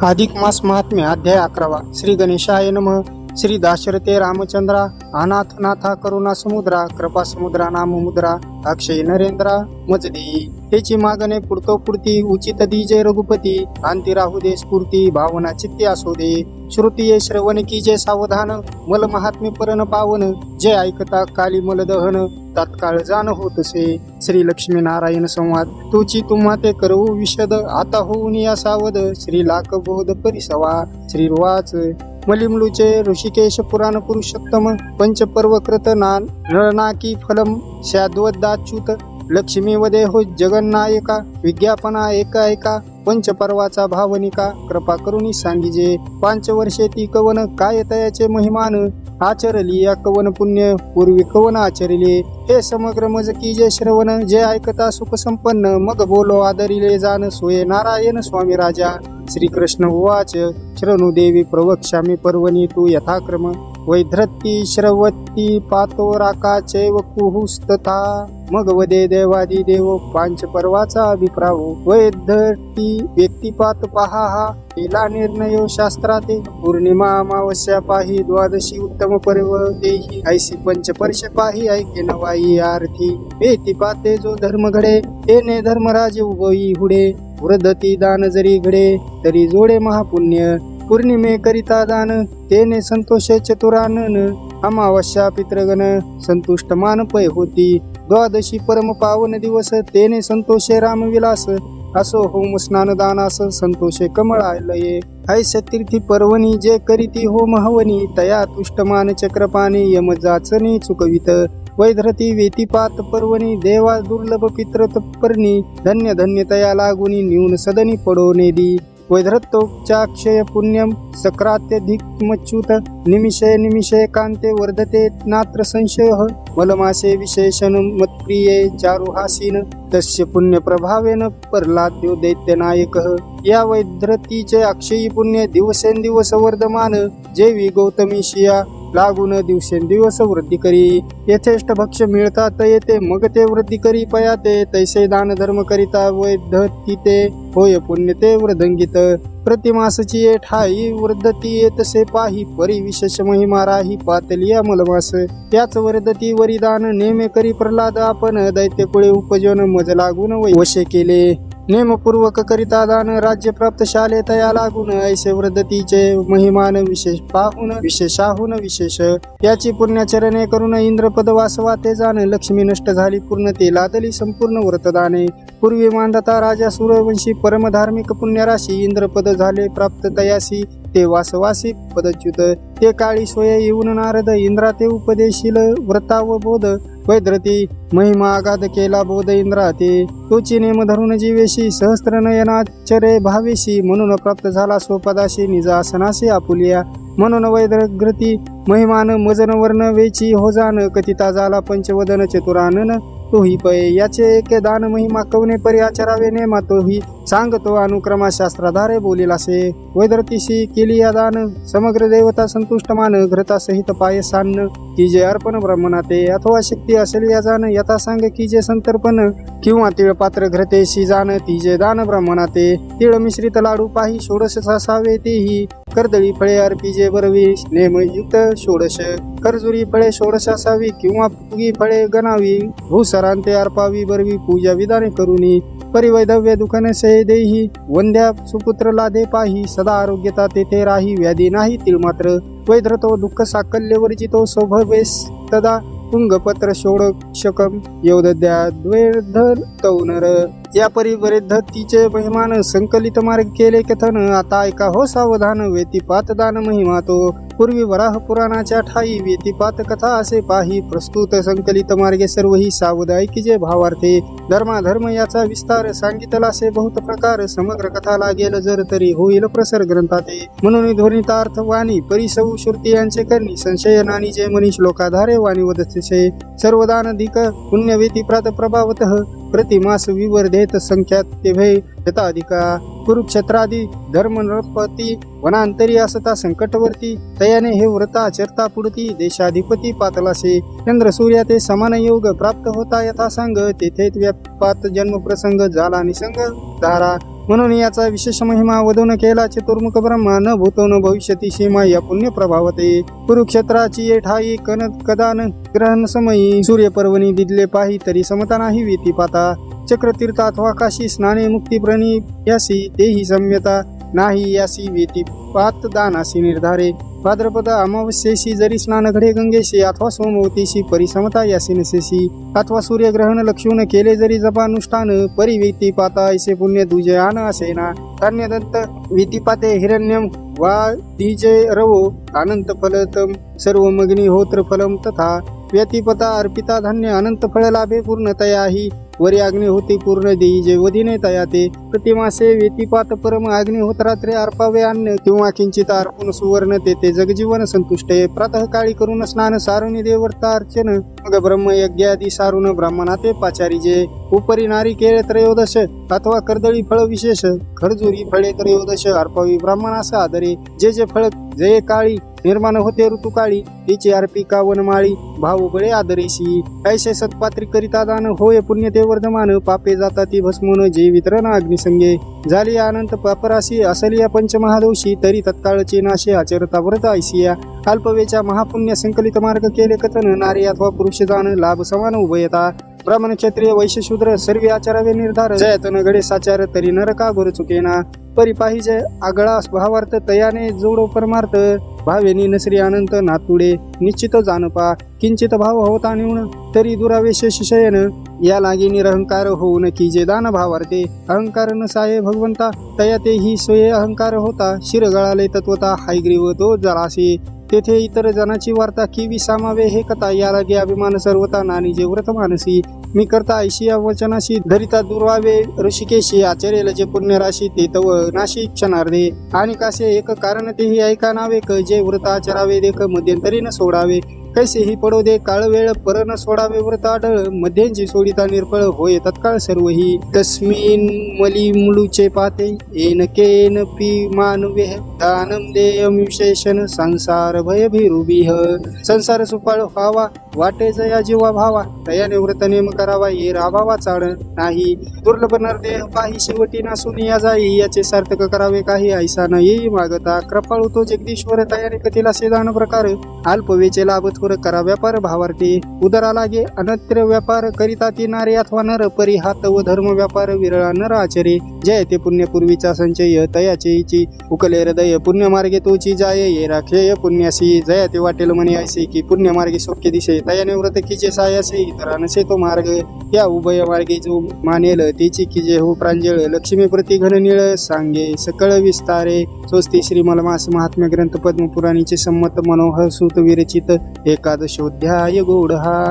अधिक मास महात्म्य अध्याय 11 श्री गणेशाय नमः। श्री दाशरथे रामचंद्रा अनाथनाथा करुणा समुद्रा कृपा समुद्रा नाम मुद्रा अक्षय नरेंद्रा मजदेई हेची मागणे पुरतो पुरती उचित दीजे रघुपती अंती राहू दे स्फूर्ती भावना चित्ती असो दे श्रुती ये श्रवण की जे सावधान मल महात्म्य परन पावन जे ऐकता काली मल दहन तत्काळ जाण होतसे। श्री लक्ष्मी नारायण संवाद तुची तुम्हा ते करवू विशद आता होऊन या सावध श्री लाख बोध परिसवा श्री रुवाच मलिमलुचे ऋषिकेश पुराण पुरुषोत्तम पंचपर्व कृत नळनाकी फलम शाद्वदाच्युत लक्ष्मी वदे हो जगन्नायका विज्ञापना एका एका पंचपर्वाचा भावनिका कृपा करुणी सांगिजे 5 वर्षे ती कवन काय तयाचे महिमान आचरली या कवन पुण्य पूर्वी कवन आचरिले हे समग्र मज की जे श्रवण जे ऐकता सुख संपन्न मग बोलो आदरिले जाण सोये नारायण स्वामी राजा श्री कृष्ण उवाच श्रवणु देवी प्रवक्ष्यामि पर्वणी तू यथाक्रम वैधृती श्रवती पातो राका चैव कुहुस्तथा मग वदे देवादी देव 5 पर्वाचा अभिप्राव वैधृती व्यक्तिपात पहा हा केला निर्णयो शास्त्राते पौर्णिमा अमावस्या पाही द्वादशी उत्तम पर्व देही ऐसी 5 वर्ष पाही ऐके नवाई आरती व्यक्तिपाते जो धर्म घडे तेने धर्मराज उभई हुडे वृद्धती दान जरी घडे तरी जोडे महापुण्य पौर्णिमे करिता दान तेने संतोषे चतुरानन अमावस्या पितृगण संतुष्ट मान पै होती द्वादशी परम पावन दिवस तेने संतोषे रामविलास असो होम स्नान दानास संतोषे कमळालये ऐसे तीर्थी पर्वणी जे करीती होम हवनी तया तुष्टमान चक्रपाणी यम जाचनी चुकवित वैधृती वेतिपात पर्वणी देवा दुर्लभ पित्र तत्पर्णी धन्य धन्य तया लागुनी न्यून सदनी पडो नेदी वैधृतोपचाक्षय पुण्यम सक्रात्यधिकमच्युत निमिषे निमिषे कांते वर्धते नात्र संशय मलमासे विशेषण मत्प्रिये चारुहासीन तस्य पुण्य प्रभावेन प्रल्हाद्यो दैत्यनायक या वैधृतीचे अक्षयी पुण्य दिवसेंदिवस वर्धमान जेवी गौतमी शिया लागून दिवसेंदिवस वृद्धी करी यथेष्ट भक्ष मिळतात येते मग ते वृद्धी करी पयाते तैसे दान धर्म करिता वैधतीते होय पुण्य ते वृद्धंगित प्रतिमासची ये ठाई वृद्धती येतसे पाही परी विशेष महिमा राही पातलिया मलमास त्याच वृद्धती वरिदान नेमे करी प्रल्हाद आपण दैत्यकुळे उपजन मज लागून वशे केले नेमपूर्वक करिता दान राज्य प्राप्त शाले तया लागून ऐसे वृद्धतीचे महिमान विशेष पाहून विशेषाहून विशेष याची पुण्याचरणे करून इंद्रपद वासवा ते जाण लक्ष्मी नष्ट झाली पूर्ण ते लादली संपूर्ण व्रतदाने पूर्वी मांडता राजा सूर्यवंशी परमधार्मिक पुण्यराशी इंद्रपद झाले प्राप्त तयासी ते वासवासी पदच्युत ते काळी सोय येऊन नारद इंद्रा ते उपदेशील व्रताव बोध वैधृती महिमा आगाध केला बोध इंद्रा ते तोची नेम धरून जीवेशी सहस्त्र नयनाचरे भावेशी म्हणून प्राप्त झाला स्वपदाशी निजा आसनाशी आपुलिया म्हणून वैधृती महिमान मजन वर्ण वेची हो जाण कथिता झाला पंचवदन चतुरानन तोही पय याचे एक दान महिमा कवने परी आचरावे नेमा तोही सांगतो अनुक्रमा शास्त्राधारे बोलिलासे वैधृतीशी केली या दान समग्र देवता संतुष्ट मान घृता सहित पायसान्न की जे अर्पण ब्रह्मनाते अथवा शक्ती असेल या जाण यथा सांग की जे संतर्पण किंवा तिळ पात्र घृतेशी जाण ती जे दान ब्रह्मनाते तिळ मिश्रित लाडू पाही षोडश असावे तेही कर्दळी फळे अर्पिजे बरवी नेमयुक्त षोडश करजुरी फळे षोडश असावी किंवा पुगी फळे गणावी भूसरांते अर्पावी बरवी पूजा विधाने करुनी परिवैधव्य दुखनसे देही वंद्या सुपुत्र लादे पाही सदा आरोग्यता तेथे राही व्याधी नाही तिळ मात्र वैधृतो दुःख साकल्य वर्जितो सौभवेस तदा पुंगपत्र षोडशकम योदद्या द्वेर्धर तौनर या परिवृद्धतीचे महिमान संकलित मार्ग केले कथन आता ऐका हो सावधान वेतिपात दान महिमा तो पूर्वी वराह पुराणाच्या ठाई वेतिपात कथा असे पाही प्रस्तुत संकलित मार्गे सर्व ही सावध ऐकिजे भावार्थे धर्माधर्म याचा विस्तार सांगितलासे बहुत प्रकार समग्र कथा लागेल जर तरी होईल प्रसर ग्रंथाते म्हणून ध्वनितार्थ वाणी परिसौ श्रुती यांचे करणी संशय नानी जे मनीष लोकाधारे वाणी वदसे सर्वदान अधिक पुण्य वेतिप्रात प्रभावतः प्रतिमास विवर्धेत संख्यात तेभे यथाधिका कुरुक्षेत्रादी धर्म नृपती वनांतरी असता संकटवर्ती तयाने हे व्रत आचरता पुढती देशाधिपती पातलासे चंद्र सूर्या ते समान योग प्राप्त होता यथा सांग तेथे व्यापात जन्म प्रसंग झाला निसंग धारा म्हणून याचा विशेष महिमा वधून केला चतुर्मुख ब्रह्मा न भूतो न भविष्यती सीमा या पुण्य प्रभावते कुरुक्षेत्राची ये ठाई कदान ग्रहण समयी सूर्यपर्वणी दिदले पाही तरी समता नाही वीती पाता चक्रतीर्थ अथवा काशी स्नाने मुक्ती प्रणी यासी तेही सम्यता नाही यासी वीती पात दानासी निर्धारे भाद्रपद अमावस्येशी जरी स्नान घडे गंगेशी अथवा सोमवतीशी परिसमता यासी नसेसी अथवा सूर्यग्रहण लक्षून केले जरी जपानुष्ठान परिवीती पाता ऐसे पुण्य दुजे आन असेना धान्यदंत वीतीपाते हिरण्यम वा दीजे रवो अनंत फलतम सर्व मग्नी होत्र फलम तथा व्यतिपता अर्पिता धान्य अनंत फळ लाभे पूर्णतया ही वरी अग्निहोती पूर्ण देई जे वधीने तया ते प्रतिमासे व्यतिपात परम अग्निहोत्रात्रे अर्पावे अन्न किंवा किंचित अर्पून सुवर्ण ते जगजीवन संतुष्टे प्रातः काळी करून स्नान सारुनी देवर्ता अर्चन मग ब्रह्मयज्ञादी सारून ब्राह्मणा ते पाचारी जे उपरी नारिकेळ त्रयोदश अथवा कर्दळी फळ विशेष खरजुरी फळे त्रयोदश अर्पावी ब्राह्मणास आदरे जे फळ जे काळी निर्माण होते ऋतुकाळी तिची अर्पिका वनमाळी भाऊ बळे आदरेशी ऐसे सत्पात्री करिता दान होय पुण्य ते वर्धमान पापे जाता ती भस्मोन जे वितरण अग्निसंगे झाली अनंत पापराशी असलिया पंचमहादोषी तरी तत्काळचे नाशे आचरता व्रत ऐसिया अल्पवेच्या महापुण्य संकलित मार्ग केले कथन नारी अथवा पुरुष जाण लाभ समान उभयता ब्राह्मण क्षत्रिय वैश्य शूद्र सर्व आचारावे निर्धार जयतन घडे साचार तरी नरका गुरु चुकेना परिपाहिजे आगळा भावार्थ तयाने जोडो परमार्थ भावेनी नसरी अनंत नातुडे निश्चित जानपा किंचित भाव होता निवण तरी दुरावेशेष शयन या लागी निरहंकार होऊन की जे दान भावार्थे अहंकार नसाये भगवंता तया ते ही सोये अहंकार होता शिर गळाले तत्वता हायग्रीव तो जरासे तेथे इतर जनाची वार्ता की विसामावे हे कथा या लागे अभिमान सर्वता नानी जे व्रत मानसी मी करता ऐशिया वचनाशी धरिता दुर्वावे ऋषिकेशी आचरेल जे पुण्यराशी ते तव नाशी क्षणार्धे आणि कासे एक कारण तेही ऐका नावे जे व्रत आचरावे देख मध्यंतरी न सोडावे कैसेही पडो दे काळ वेळ पर न सोडावे व्रत आढळ मध्यंची सोडिता निर्फळ होय तत्काळ सर्वही तस्मिन मली मुलूचे पाते येन केन पी मानवेह दानम देयम विशेषण संसार भय भिरुबिह संसार सुफळ व्हावा वाटे जया जीवा भावा तयाने व्रत नेम करावा ये राभावा चाड नाही दुर्लभ नरदेह पाही शेवटी नासून या जाई याचे सार्थक करावे काही ऐसा न येई मागता कृपाळू तो जगदीश्वर तयाने कथीला सेदान प्रकार अल्पवेचे लाभ थोर करा व्यापार भावार्थे उदरा लागे अनत्र व्यापार करिता ती नारे अथवा नर परी हात व धर्म व्यापार विरळा नर आचरे जय ते पुण्य पूर्वीचा संचय तयाचे इची उकले हृदय पुण्य मार्गे तोची जाय ये राखेय पुण्यासी जया ते वाटेल म्हणे ऐसे की पुण्य मार्गे सोक्य दिसे तयाने व्रत किजे सायासे इतरा नसे तो मार्ग या उभय मार्गे जो मानेल तेची किजे हो प्रांजळ लक्ष्मी प्रति घन निळ सांगे सकळ विस्तारे स्वस्ती श्री मलमास महात्म्य ग्रंथ पद्मपुराणीचे संमत मनोहर सूत विरचित एकादशोध्याय गौड हा